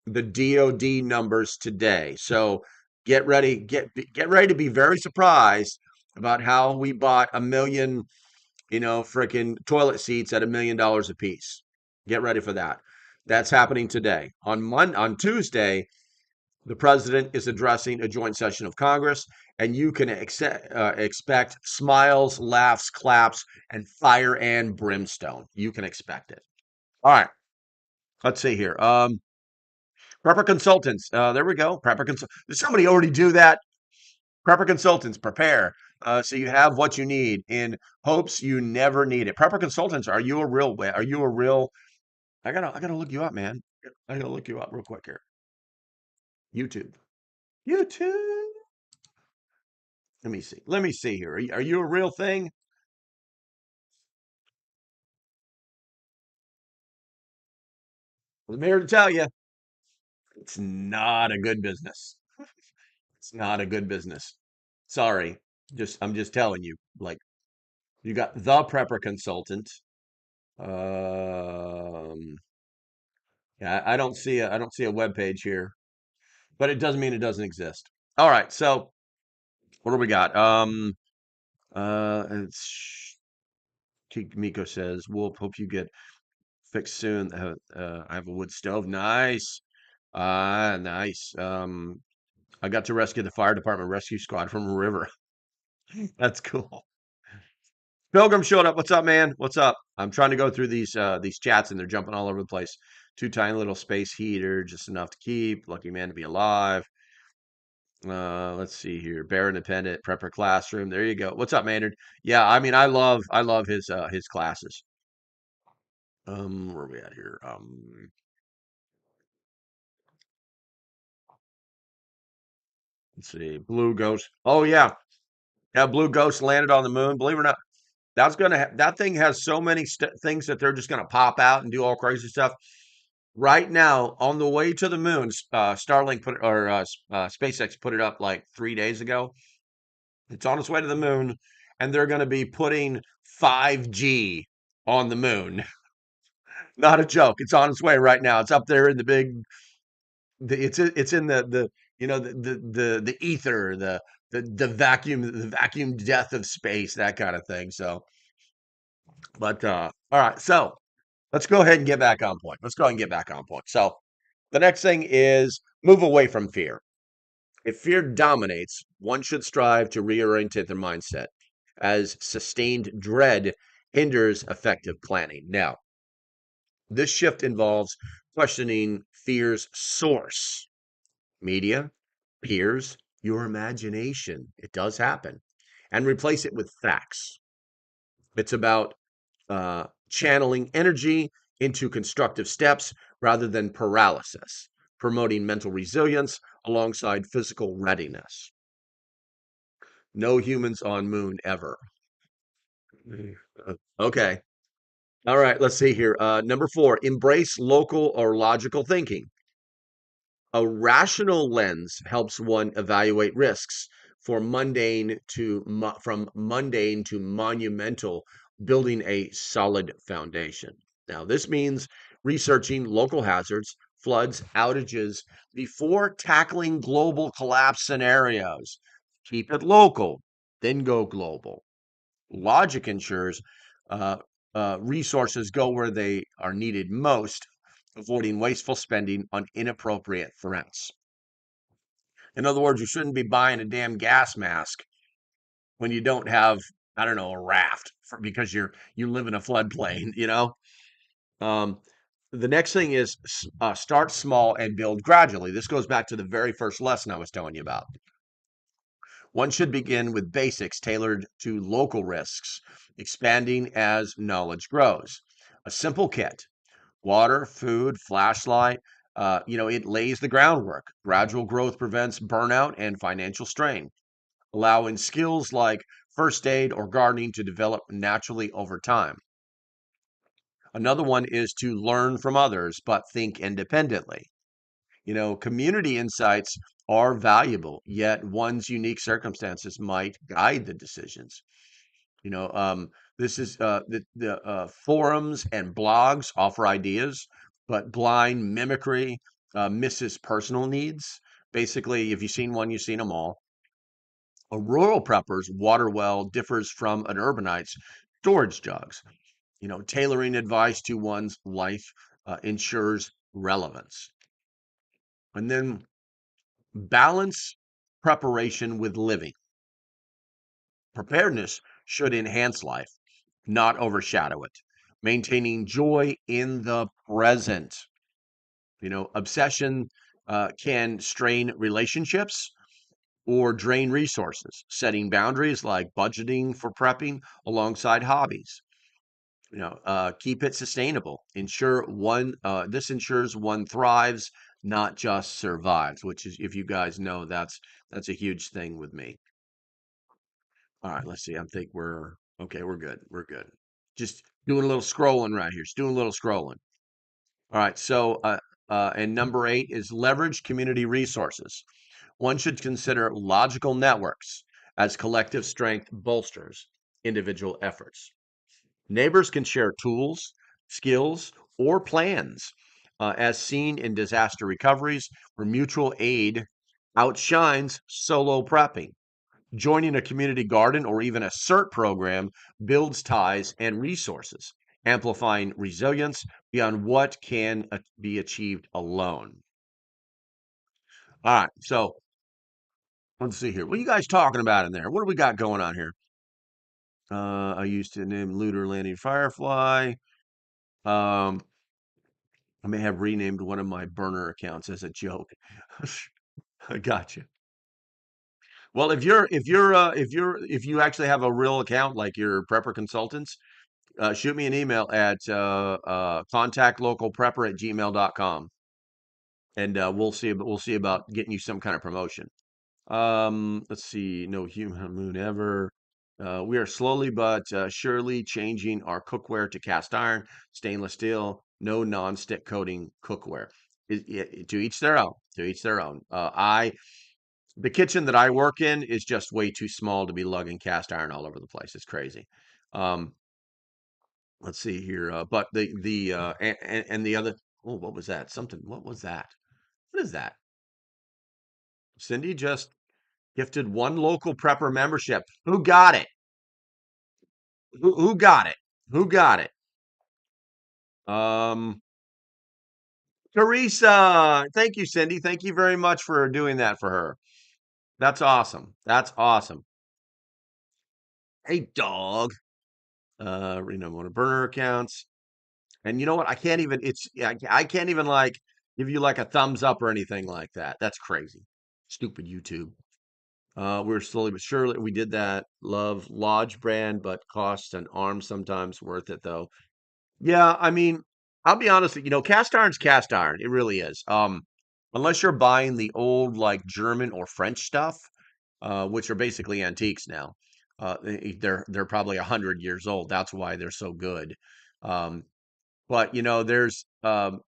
Speaker 3: the DoD numbers today. So get ready to be very surprised about how we bought a million, freaking toilet seats at $1 million a piece. Get ready for that. That's happening today. On Tuesday, the president is addressing a joint session of Congress, and you can expect smiles, laughs, claps, and fire and brimstone. You can expect it. All right. Let's see here. Prepper consultants. There we go. Prepper consult. Did somebody already do that? Prepper consultants prepare. So you have what you need in hopes you never need it. Prepper consultants. Are you a real? Are you a real? I gotta look you up, man. I gotta look you up real quick here. YouTube. YouTube. Let me see. Let me see here. Are you a real thing? I'm here to tell you, it's not a good business. It's not a good business. Sorry. I'm just telling you. Like you got the prepper consultant. Um, yeah, I don't see a web page here, but it doesn't mean it doesn't exist. All right. So what do we got? It's Miko says, "Wolf, hope you get fixed soon. I have a wood stove. Nice. Nice. I got to rescue the fire department rescue squad from a river. That's cool. Pilgrim showed up. What's up, man? What's up? I'm trying to go through these chats and they're jumping all over the place. Two tiny little space heater, just enough to keep. Lucky man to be alive. Let's see here. Bear Independent Prepper Classroom. There you go. What's up, Maynard? Yeah, I mean, I love his classes. Where are we at here? Let's see. Blue Ghost. Oh yeah. Yeah, Blue Ghost landed on the moon. Believe it or not, that thing has so many things that they're just gonna pop out and do all crazy stuff. Right now, on the way to the moon, Starlink SpaceX put it up like 3 days ago. It's on its way to the moon, and they're going to be putting 5G on the moon. Not a joke. It's on its way right now. It's up there in the big. It's in the the ether, the vacuum death of space, that kind of thing. So, but all right. So let's go ahead and get back on point. Let's go ahead and get back on point. So the next thing is move away from fear. If fear dominates, one should strive to reorientate their mindset, as sustained dread hinders effective planning. Now, this shift involves questioning fear's source: media, peers, your imagination. It does happen. And replace it with facts. It's about channeling energy into constructive steps rather than paralysis, promoting mental resilience alongside physical readiness. No humans on moon ever. Okay. All right. Let's see here. Number 4, embrace local or logical thinking. A rational lens helps one evaluate risks from mundane to monumental, building a solid foundation. Now, this means researching local hazards, floods, outages before tackling global collapse scenarios. Keep it local, then go global. Logic ensures uh, resources go where they are needed most, avoiding wasteful spending on inappropriate threats. In other words, you shouldn't be buying a damn gas mask when you don't have, I don't know, a raft because you live in a floodplain. Um, the next thing is start small and build gradually. This goes back to the very first lesson I was telling you about. One should begin with basics tailored to local risks, expanding as knowledge grows. A simple kit: water, food, flashlight. It lays the groundwork. Gradual growth prevents burnout and financial strain, allowing skills like first aid or gardening to develop naturally over time. Another one is to learn from others, but think independently. Community insights are valuable, yet one's unique circumstances might guide the decisions. You know, um, this is the forums and blogs offer ideas, but blind mimicry misses personal needs. Basically, if you've seen one, you've seen them all. A rural prepper's water well differs from an urbanite's storage jugs. Tailoring advice to one's life ensures relevance. And then balance preparation with living. Preparedness should enhance life, not overshadow it. Maintaining joy in the present. Obsession can strain relationships or drain resources. Setting boundaries like budgeting for prepping alongside hobbies. Keep it sustainable. This ensures one thrives, not just survives. Which is, if you guys know, that's a huge thing with me. All right, let's see. I think we're okay. We're good. We're good. Just doing a little scrolling right here. Just doing a little scrolling. All right. So, and number 8 is leverage community resources. One should consider logical networks as collective strength bolsters individual efforts. Neighbors can share tools, skills, or plans, as seen in disaster recoveries, where mutual aid outshines solo prepping. Joining a community garden or even a CERT program builds ties and resources, amplifying resilience beyond what can be achieved alone. All right, so let's see here. What are you guys talking about in there? What do we got going on here? I used to name Looter Landing Firefly. Um, I may have renamed one of my burner accounts as a joke. I got you. Well, if you actually have a real account like your prepper consultants, shoot me an email at contactlocalprepper@gmail.com, and we'll see about getting you some kind of promotion. Let's see. No human moon ever. We are slowly but surely changing our cookware to cast iron, stainless steel, no non-stick coating cookware. To each their own. To each their own. The kitchen that I work in is just way too small to be lugging cast iron all over the place. It's crazy. Um, let's see here. But and the other. Oh, what was that? Something. What was that? What is that? Cindy just gifted one local prepper membership. Who got it? Who got it? Who got it? Um, Teresa. Thank you, Cindy. Thank you very much for doing that for her. That's awesome. That's awesome. Hey, dog. One of burner accounts. And you know what? I can't even. It's I can't even like give you like a thumbs up or anything like that. That's crazy. Stupid YouTube. We're slowly but surely we did that. Love Lodge brand, but costs an arm sometimes. Worth it though. Yeah, I mean, I'll be honest, cast iron's cast iron. It really is. Unless you're buying the old like German or French stuff, which are basically antiques now. They're probably 100 years old. That's why they're so good. Um, but there's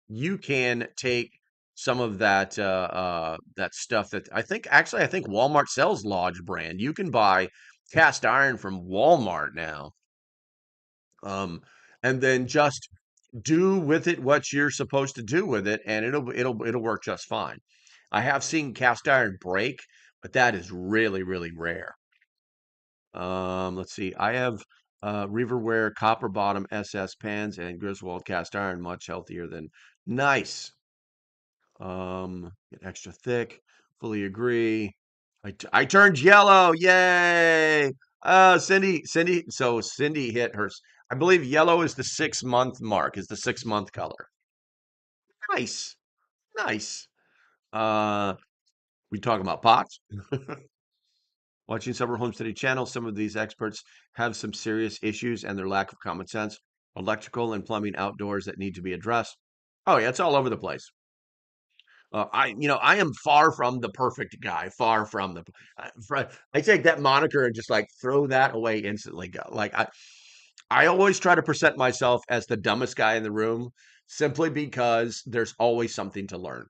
Speaker 3: you can take some of that stuff that I think Walmart sells Lodge brand. You can buy cast iron from Walmart now. Um, and then just do with it what you're supposed to do with it, and it'll work just fine. I have seen cast iron break, but that is really, really rare. Let's see. I have Riverware copper bottom SS pans and Griswold cast iron, much healthier than nice. Get extra thick. Fully agree. I turned yellow. Yay! Cindy. So Cindy hit her. I believe yellow is the 6 month mark. Is the 6 month color. Nice, nice. Uh, we talking about pots. Watching several homesteading channels, some of these experts have some serious issues and their lack of common sense, electrical and plumbing outdoors that need to be addressed. Oh yeah, it's all over the place. I am far from the perfect guy. Far from the. I take that moniker and just like throw that away instantly. Like I always try to present myself as the dumbest guy in the room, simply because there's always something to learn.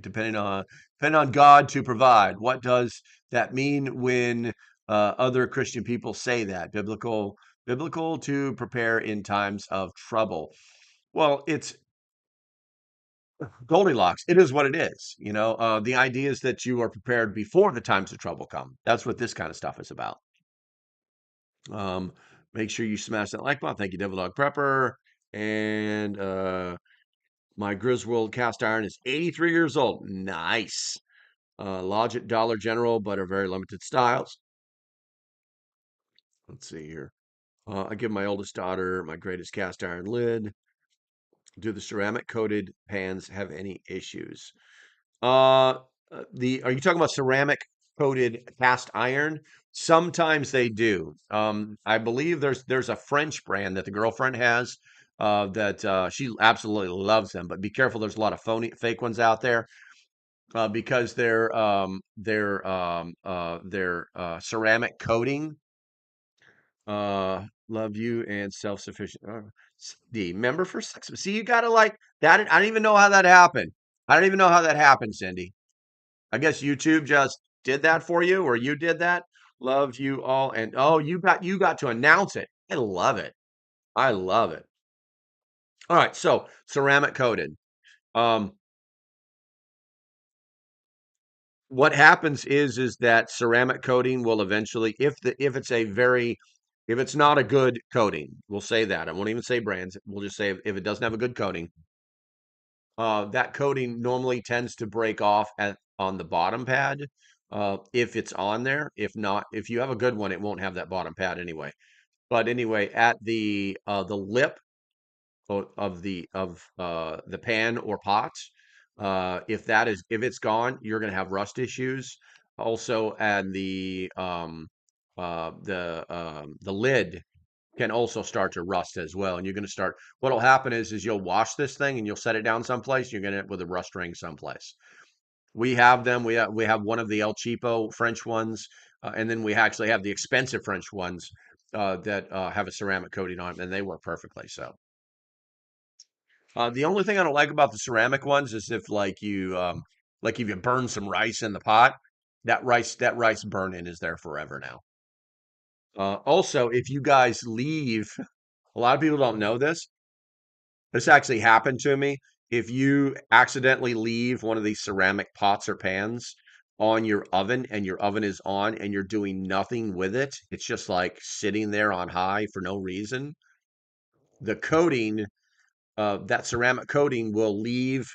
Speaker 3: Depending on God to provide. What does that mean when other Christian people say that? Biblical to prepare in times of trouble. Well, it's Goldilocks. It is what it is. The idea is that you are prepared before the times of trouble come. That's what this kind of stuff is about. Um, Make sure you smash that like button. Thank you, Devil Dog Prepper. And my Griswold cast iron is 83 years old. Nice. Logic Dollar General, but are very limited styles. Let's see here. I give my oldest daughter my greatest cast iron lid. Do the ceramic coated pans have any issues? Uh, are you talking about ceramic coated cast iron? Sometimes they do. I believe there's a French brand that the girlfriend has that she absolutely loves them. But be careful, there's a lot of fake ones out there because their ceramic coating. Love you and self-sufficient. The member for sex. See, you gotta like that. I don't even know how that happened. I don't even know how that happened, Cindy. I guess YouTube just did that for you, or you did that. Love you all, and oh, you got to announce it. I love it. I love it. All right, so ceramic coated. Um, what happens is that ceramic coating will eventually, if it's not a good coating, we'll say that. I won't even say brands. We'll just say if it doesn't have a good coating, that coating normally tends to break off on the bottom pad. If it's on there, if not, if you have a good one, it won't have that bottom pad anyway. But anyway, at the lip of the pan or pot, if it's gone, you're going to have rust issues. Also, and the lid can also start to rust as well. And you're going to start, what'll happen is you'll wash this thing and you'll set it down someplace. You're going to end up with a rust ring someplace. We have them. We have one of the El Cheapo French ones, and then we actually have the expensive French ones that have a ceramic coating on them, and they work perfectly. So the only thing I don't like about the ceramic ones is if like if you burn some rice in the pot, that rice burn-in is there forever now. Also, if you guys leave, a lot of people don't know this. This actually happened to me. If you accidentally leave one of these ceramic pots or pans on your oven and your oven is on and you're doing nothing with it, it's just like sitting there on high for no reason. The coating, that ceramic coating will leave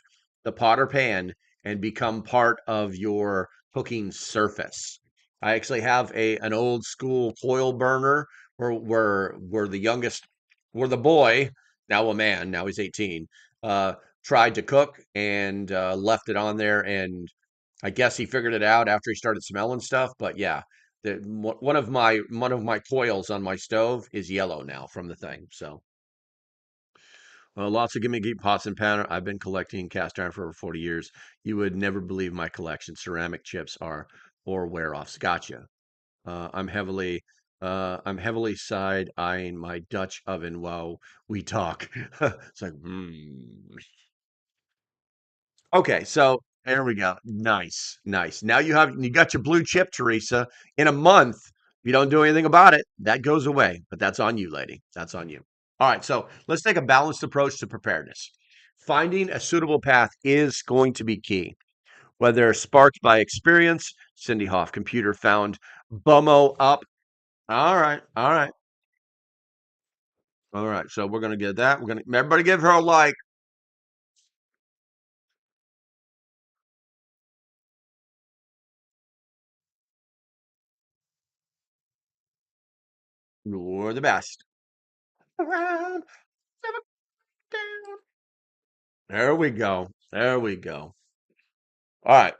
Speaker 3: the pot or pan and become part of your cooking surface. I actually have an old school coil burner where where the boy, now a man, now he's 18, uh, tried to cook and left it on there, and I guess he figured it out after he started smelling stuff. But yeah, one of my coils on my stove is yellow now from the thing. So lots of gimmicky pots and pan. I've been collecting cast iron for over 40 years. You would never believe my collection. Ceramic chips are or wear offs. Gotcha. Uh, I'm heavily I'm heavily side eyeing my Dutch oven while we talk. It's like, okay, so there we go. Nice, nice. Now you got your blue chip, Teresa. In a month, if you don't do anything about it, that goes away. But that's on you, lady. That's on you. All right, so let's take a balanced approach to preparedness. Finding a suitable path is going to be key. Whether sparked by experience, Cindy Hoff computer found Bummo up. All right, all right, all right. So we're gonna get that. We're gonna everybody give her a like. You're the best. Around, never down. There we go. There we go. All right.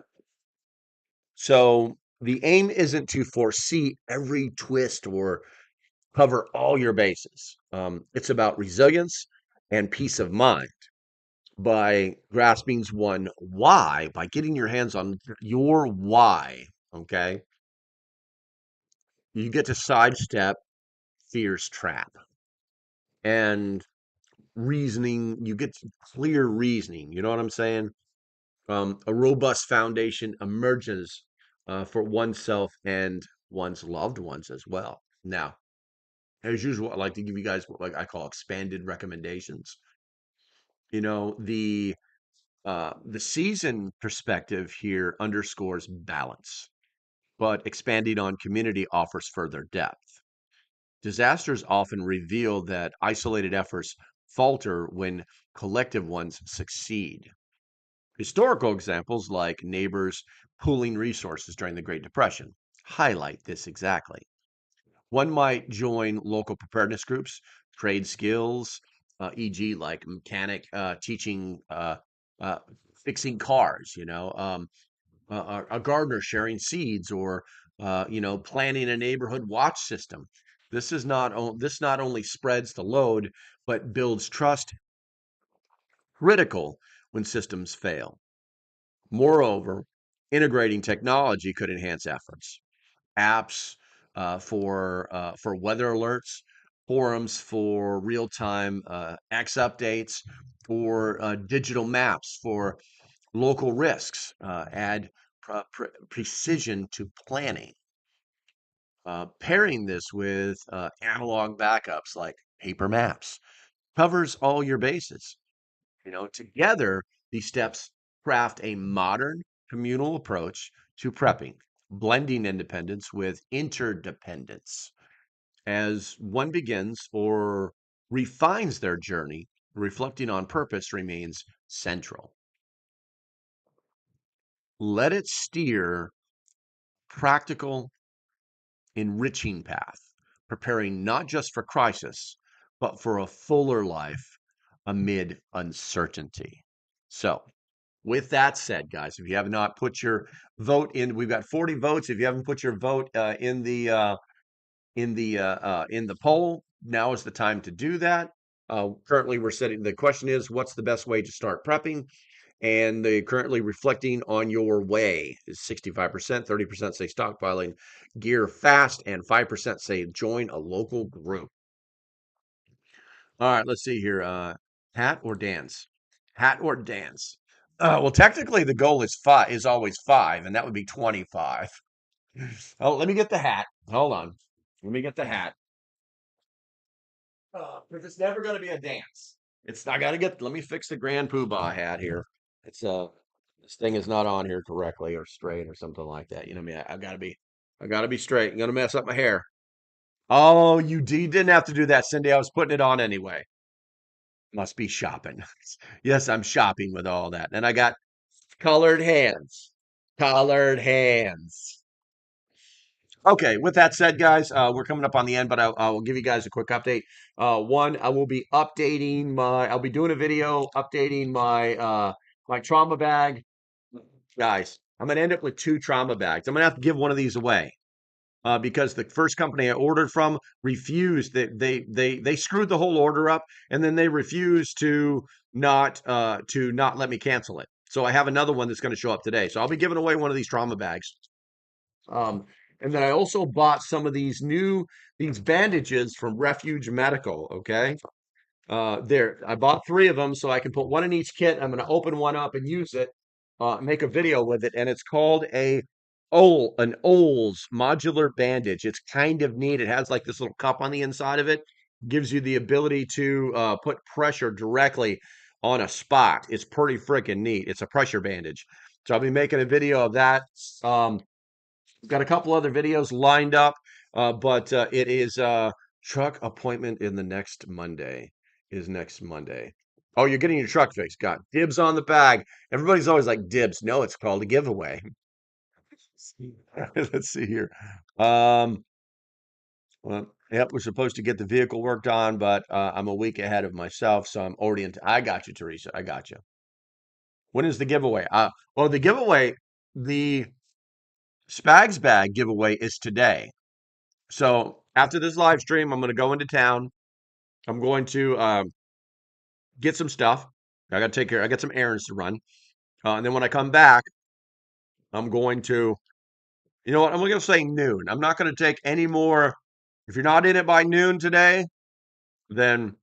Speaker 3: So the aim isn't to foresee every twist or cover all your bases. It's about resilience and peace of mind by grasping one why, by getting your hands on your why. Okay. You get to sidestep fear's trap and reasoning. You get clear reasoning. You know what I'm saying? A robust foundation emerges for oneself and one's loved ones as well. Now, as usual, I like to give you guys what like I call expanded recommendations. You know, the season perspective here underscores balance, but expanding on community offers further depth. Disasters often reveal that isolated efforts falter when collective ones succeed. Historical examples like neighbors pooling resources during the Great Depression highlight this exactly. One might join local preparedness groups, trade skills, e.g., like mechanic teaching, uh, fixing cars, a gardener sharing seeds, or planning a neighborhood watch system. This not only spreads the load, but builds trust, critical when systems fail. Moreover, integrating technology could enhance efforts. Apps for weather alerts, forums for real-time X updates, or digital maps for local risks add precision to planning. Pairing this with analog backups like paper maps covers all your bases. Together, these steps craft a modern communal approach to prepping, blending independence with interdependence. As one begins or refines their journey, reflecting on purpose remains central. Let it steer practical, enriching path, preparing not just for crisis, but for a fuller life amid uncertainty. So, with that said, guys, if you have not put your vote in, we've got 40 votes. If you haven't put your vote in the poll, now is the time to do that. Currently, we're setting the question is, what's the best way to start prepping? and they currently reflecting on your way is 65%, 30% say stockpiling gear fast, and 5% say join a local group. All right, let's see here. Hat or dance? Hat or dance? Well, technically the goal is always 5, and that would be 25. Oh, let me get the hat. Hold on. Let me get the hat. Because it's never going to be a dance. I got to let me fix the Grand Poobah hat here. It's this thing is not on here correctly or straight or something like that. You know what I mean? I got to be straight. I'm going to mess up my hair. Oh, you didn't have to do that, Cindy. I was putting it on anyway. Must be shopping. Yes, I'm shopping with all that. And I got colored hands. Colored hands. Okay, with that said, guys, we're coming up on the end, but I'll give you guys a quick update. One, I'll be doing a video updating my trauma bag. Guys, I'm gonna end up with 2 trauma bags. I'm gonna have to give one of these away. Because the first company I ordered from refused. They screwed the whole order up, and then they refused to not let me cancel it. So I have another one that's going to show up today. So I'll be giving away one of these trauma bags. Um, and then I also bought some of these bandages from Refuge Medical. Okay, I bought 3 of them so I can put one in each kit. I'm going to open one up and use it, make a video with it, and it's called an Oles modular bandage. It's kind of neat. It has like this little cup on the inside of it, gives you the ability to put pressure directly on a spot. It's pretty freaking neat. It's a pressure bandage. So I'll be making a video of that. Got a couple other videos lined up, but it is truck appointment in the next Monday is next Monday. Oh, you're getting your truck fixed. Got dibs on the bag. Everybody's always like dibs. No, it's called a giveaway. Let's see here. Well, yep, we're supposed to get the vehicle worked on, but I'm a week ahead of myself, so I'm already I got you, Teresa. I got you. When is the giveaway? Well, the Spags bag giveaway is today. So after this live stream, I'm going to go into town. I'm going to get some stuff. I got to take care. I got some errands to run, and then when I come back, I'm going to. You know what? I'm going to say noon. I'm not going to take any more. If you're not in it by noon today, then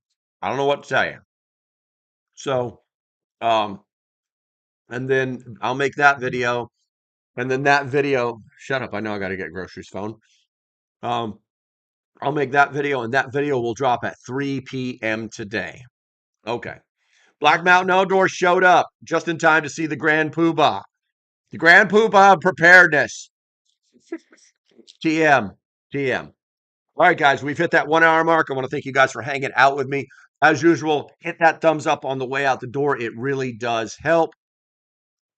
Speaker 3: I don't know what to tell you. So, um, and then I'll make that video, and then that video. Shut up! I know I got to get groceries. Phone. Um, I'll make that video, and that video will drop at 3 p.m. today. Okay. Black Mountain Outdoors showed up just in time to see the Grand Poobah. The Grand Poobah of preparedness. TM. TM. All right, guys, we've hit that 1 hour mark. I want to thank you guys for hanging out with me. As usual, hit that thumbs up on the way out the door. It really does help.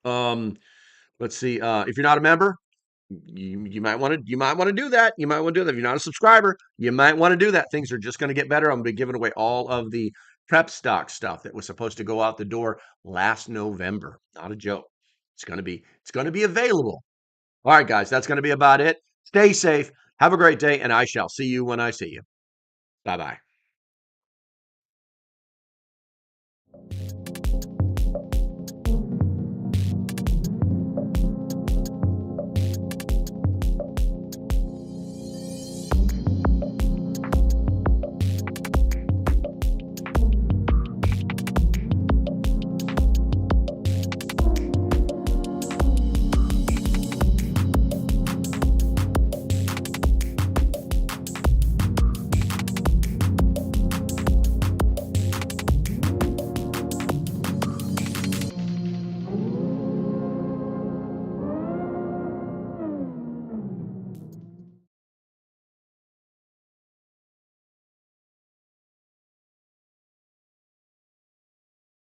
Speaker 3: Let's see. If you're not a member, you might want to do that. You might want to do that. If you're not a subscriber, you might want to do that. Things are just going to get better. I'm going to be giving away all of the prep stock stuff that was supposed to go out the door last November. Not a joke. It's going to be available. All right, guys, that's going to be about it. Stay safe. Have a great day, and I shall see you when I see you. Bye-bye.